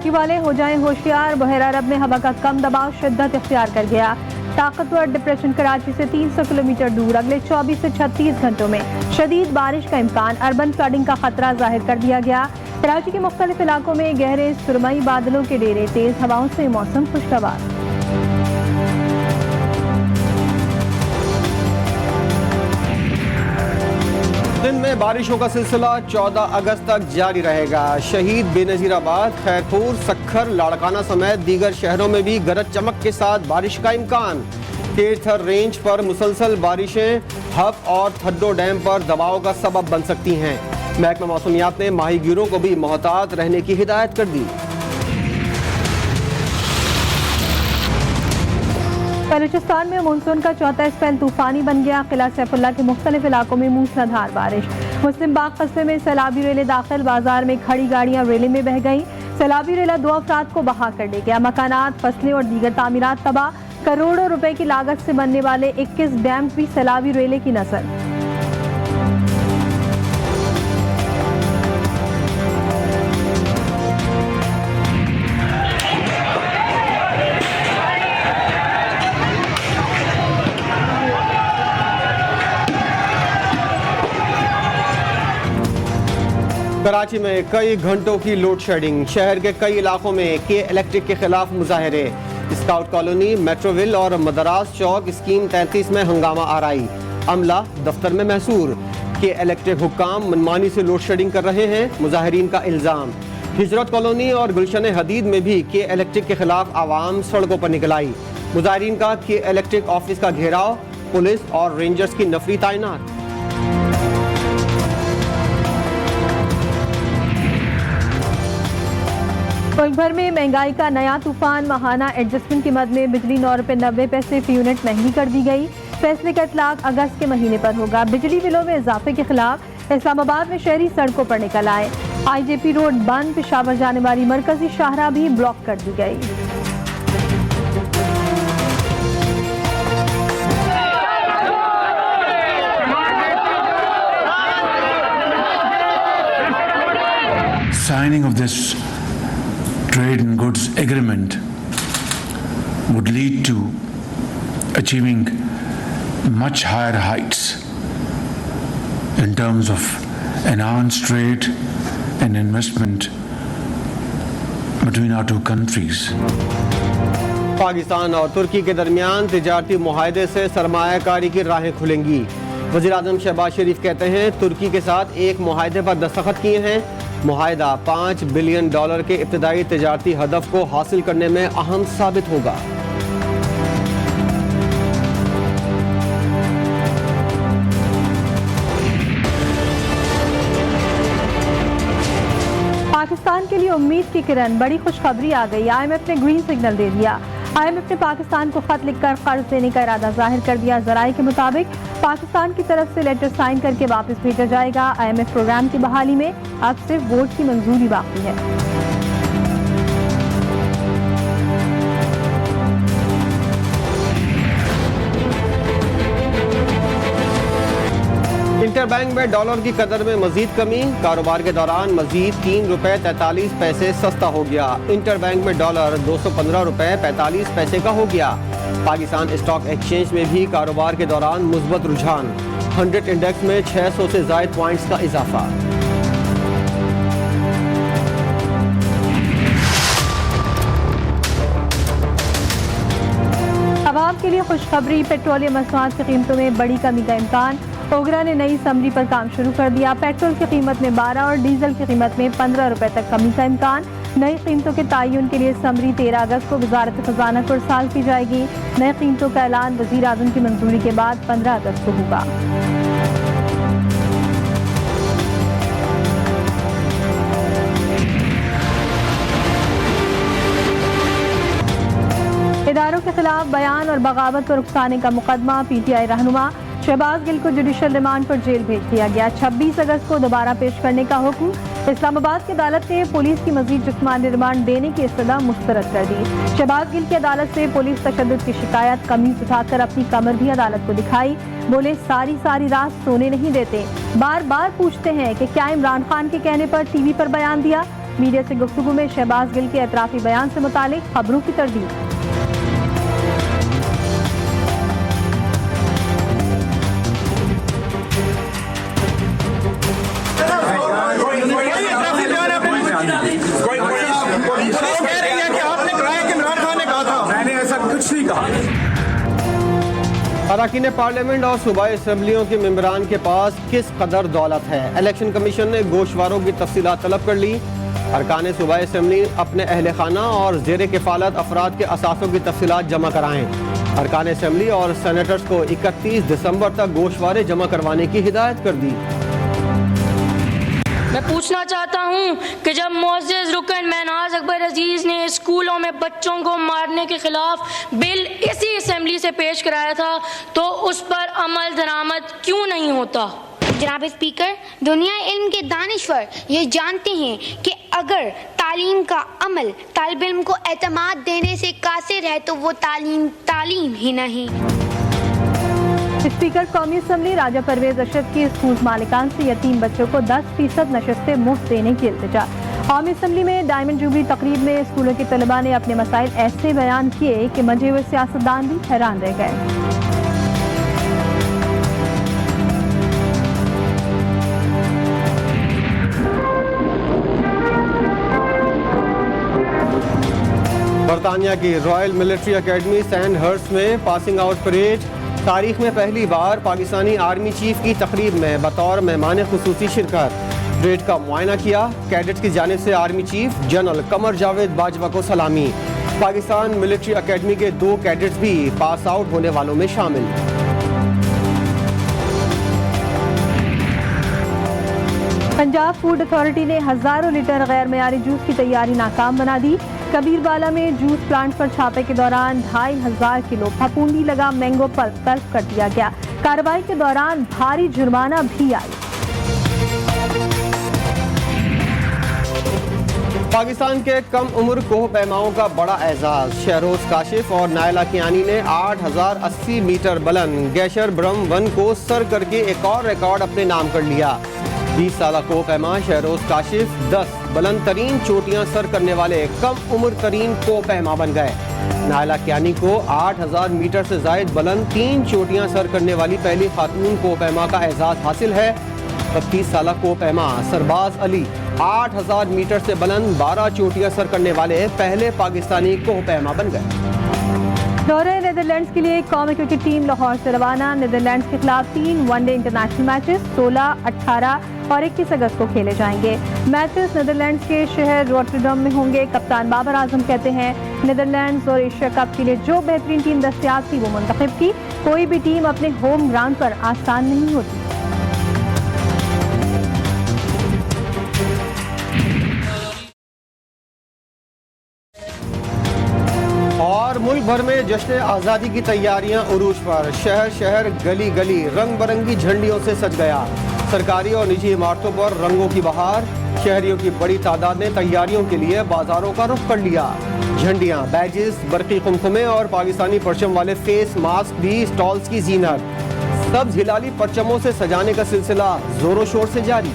कराची वाले हो जाएं होशियार। बहरा अरब में हवा का कम दबाव शिद्दत इख्तियार कर गया। ताकतवर डिप्रेशन कराची से 300 किलोमीटर दूर अगले 24 से 36 घंटों में शदीद बारिश का इम्कान। अर्बन फ्लडिंग का खतरा जाहिर कर दिया गया। कराची के मुख्तलिफ इलाकों में गहरे सुरमई बादलों के डेरे, तेज हवाओं से मौसम खुशगवार। दिन में बारिशों का सिलसिला 14 अगस्त तक जारी रहेगा। शहीद बेनजीराबाद, खैरपुर, सक्खर, लाड़काना समेत दीगर शहरों में भी गरज चमक के साथ बारिश का इम्कान। केथर रेंज पर मुसलसल बारिशें हब और थड्डो डैम पर दबाव का सबब बन सकती हैं। महकमा मौसमियात ने माहीगीरों को भी मोहतात रहने की हिदायत कर दी। बलूचिस्तान में मानसून का चौथा स्पेल तूफानी बन गया। किला सैफुल्ला के मुख्तलिफ इलाकों में मूसलाधार बारिश। मुस्लिम बाग कस्बे में सैलाबी रेलें दाखिल, बाजार में खड़ी गाड़ियां रेले में बह गईं। सैलाबी रेला 2 अफराद को बहा कर ले गया। मकानात, फसलें और दीगर तामीरात तबाह। करोड़ों रुपए की लागत से बनने वाले 21 डैम भी सैलाबी रेले की नस्ल। कराची में कई घंटों की लोड शेडिंग। शहर के कई इलाकों में के इलेक्ट्रिक के खिलाफ मुजाहरे। स्काउट कॉलोनी, मेट्रोविल और मदरास चौक स्कीम 33 में हंगामा आराई। अमला दफ्तर में महसूर। के इलेक्ट्रिक हुक्काम मनमानी से लोड शेडिंग कर रहे हैं, मुजाहिरीन का इल्जाम। हिजरत कॉलोनी और गुलशन हदीद में भी के इलेक्ट्रिक के खिलाफ आवाम सड़कों पर निकल आई। मुजाहिरीन का के इलेक्ट्रिक ऑफिस का घेराव, पुलिस और रेंजर्स की नफरी तैनात। मुल्क भर में महंगाई का नया तूफान। माहाना एडजस्टमेंट की मद में बिजली 9 रुपये 90 पैसे फी यूनिट महंगी कर दी गई। फैसले का इतलाक अगस्त के महीने पर होगा। बिजली बिलों में इजाफे के खिलाफ इस्लामाबाद में शहरी सड़कों पर निकल आए। IJP रोड बंद, पेशावर जाने वाली मरकजी शाहराह भी ब्लॉक कर दी गई। Signing of this trade and goods agreement would lead to achieving much higher heights in terms of enhanced trade and investment between our two countries. Pakistan और तुर्की के दरमियान तिजारती मुआहदे से सरमायाकारी की राहें खुलेंगी। वज़ीर-ए-आज़म शहबाज शरीफ कहते हैं तुर्की के साथ एक मुआहदे पर दस्तखत किए हैं। मुआहदा $5 बिलियन के इब्तदाई तिजारती हदफ को हासिल करने में अहम साबित होगा। पाकिस्तान के लिए उम्मीद की किरण, बड़ी खुशखबरी आ गई। IMF ने ग्रीन सिग्नल दे दिया। IMF ने पाकिस्तान को खत लिखकर कर्ज देने का इरादा जाहिर कर दिया। जराये के मुताबिक पाकिस्तान की तरफ से लेटर साइन करके वापस भेजा जाएगा। IMF प्रोग्राम की बहाली में अब सिर्फ बोर्ड की मंजूरी बाकी है। इंटरबैंक में डॉलर की कदर में मजीद कमी। कारोबार के दौरान मजीद 3 रुपये 43 पैसे सस्ता हो गया। इंटरबैंक में डॉलर 215 रुपये 45 पैसे का हो गया। पाकिस्तान स्टॉक एक्सचेंज में भी कारोबार के दौरान मुस्बत रुझान। 100 इंडेक्स में 600 से ज़ायद पॉइंट्स का इजाफा। अवाम के लिए खुशखबरी, पेट्रोलियम मसनूआत की कीमतों में बड़ी कमी का इम्कान। ओगरा ने नई समरी पर काम शुरू कर दिया। पेट्रोल की कीमत में 12 और डीजल की कीमत में 15 रुपए तक कमी का इम्कान। नई कीमतों के तयन के लिए समरी 13 अगस्त को वजारत खजाना को इरसाल की जाएगी। नई कीमतों का ऐलान वज़ीर आज़म की मंजूरी के बाद 15 अगस्त को होगा। इदारों के खिलाफ बयान और बगावत पर उकसाने का मुकदमा। PTI रहनुमा शहबाज गिल को जुडिशल रिमांड पर जेल भेज दिया गया। 26 अगस्त को दोबारा पेश करने का हुक्म। इस्लामाबाद की अदालत ने पुलिस की मजीद जिस्मानी रिमांड देने की इस्तदा मुस्तरद कर दी। शहबाज गिल की अदालत से पुलिस तशद्दुद की शिकायत, कमीज उठाकर अपनी कमर भी अदालत को दिखाई। बोले सारी रात सोने नहीं देते, बार बार पूछते हैं कि क्या इमरान खान के कहने पर TV पर बयान दिया। मीडिया से गुफ्तगू में शहबाज गिल के एतराफी बयान से मुतालिक खबरों की तरदीद। अरकान पार्लियामेंट और सूबाई असम्बलियों के मेंबरान के पास किस कदर दौलत है। इलेक्शन कमीशन ने गोशवारों की तफसीलात तलब कर ली। अरकान सूबाई असम्बली अपने अहल खाना और जेर किफ़ालत अफराद के असासों की तफसीलात जमा कराएँ। अरकान असम्बली और सेनेटर्स को 31 दिसंबर तक गोशवारे जमा करवाने की हिदायत कर दी। मैं पूछना चाहता हूं कि जब मोअज़्ज़ज़ रुकन महनाज अकबर अजीज़ ने स्कूलों में बच्चों को मारने के खिलाफ बिल इसी असेंबली से पेश कराया था तो उस पर अमल दरामद क्यों नहीं होता? जनाब स्पीकर, दुनिया इल्म के दानिश्वर ये जानते हैं कि अगर तालीम का अमल तालिब इल्म को एतमाद देने से कासिर है तो वो तालीम ही नहीं। स्पीकर कौमी असम्बली राजा परवेज अशरफ की स्कूल मालिकान से यतीम बच्चों को 10% नशस्तें मुफ्त देने की इल्तिजा। कौमी असम्बली में डायमंड जुबली तकरीब में स्कूलों के तलबा ने अपने मसाइल ऐसे बयान किए कि मंजे हुए सियासतदान भी हैरान रह गए। बरतानिया की रॉयल मिलिट्री अकेडमी सैंडहर्स्ट में पासिंग आउट परेड। तारीख में पहली बार पाकिस्तानी आर्मी चीफ की तकरीब में बतौर मेहमान खुसूसी शिरकत। परेड का मुआयना किया। कैडेट्स की जानिब से army chief general Qamar Javed Bajwa को सलामी। पाकिस्तान मिलिट्री अकेडमी के 2 कैडेट्स भी पास आउट होने वालों में शामिल। पंजाब फूड अथॉरिटी ने हजारों लीटर गैर मयारी जूस की तैयारी नाकाम बना दी। कबीरबाला में जूस प्लांट पर छापे के दौरान 2500 किलो फफूंदी लगा मैंगो पल्प तल्फ कर दिया गया। कार्रवाई के दौरान भारी जुर्माना भी आई। पाकिस्तान के कम उम्र कोह पैमाओं का बड़ा एजाज। शहरोज काशिफ और नायला कियानी ने 8080 मीटर बुलंद गैशर ब्रह्म 1 को सर करके एक और रिकॉर्ड अपने नाम कर लिया। 20 साल कोह पैमा शहरोज काशिफ 10 बुलंद तरीन चोटियां सर करने वाले कम उम्र तरीन कोह पैमा बन गए। नायला कियानी को 8000 मीटर से जायद बुलंद 3 चोटियां सर करने वाली पहली खातून कोह पैमा का एजाज हासिल है। 32 साल कोह पैमा सरबाज अली 8000 मीटर से बुलंद 12 चोटियां सर करने वाले पहले पाकिस्तानी कोह पैमा बन गए। दौरे नीदरलैंड्स के लिए कौमी क्रिकेट टीम लाहौर से रवाना। नीदरलैंड्स के खिलाफ 3 वनडे इंटरनेशनल मैचेस 16, 18 और 21 अगस्त को खेले जाएंगे। मैचेस नीदरलैंड्स के शहर रॉटरडम में होंगे। कप्तान बाबर आजम कहते हैं नीदरलैंड्स और एशिया कप के लिए जो बेहतरीन टीम दस्तयाब थी वो मुंतखब की। कोई भी टीम अपने होम ग्राउंड पर आसान नहीं होती। और मुल्क भर में जश्न आज़ादी की तैयारियां उरूज पर। शहर शहर गली गली रंग बिरंगी झंडियों से सज गया। सरकारी और निजी इमारतों पर रंगों की बहार। शहरियों की बड़ी तादाद ने तैयारियों के लिए बाजारों का रुख कर लिया। झंडियां, बैजेस, बरकी कुमकुमे और पाकिस्तानी परचम वाले फेस मास्क भी स्टॉल्स की जीनत। सब्ज हिलाली परचमों से सजाने का सिलसिला जोरों शोर से जारी।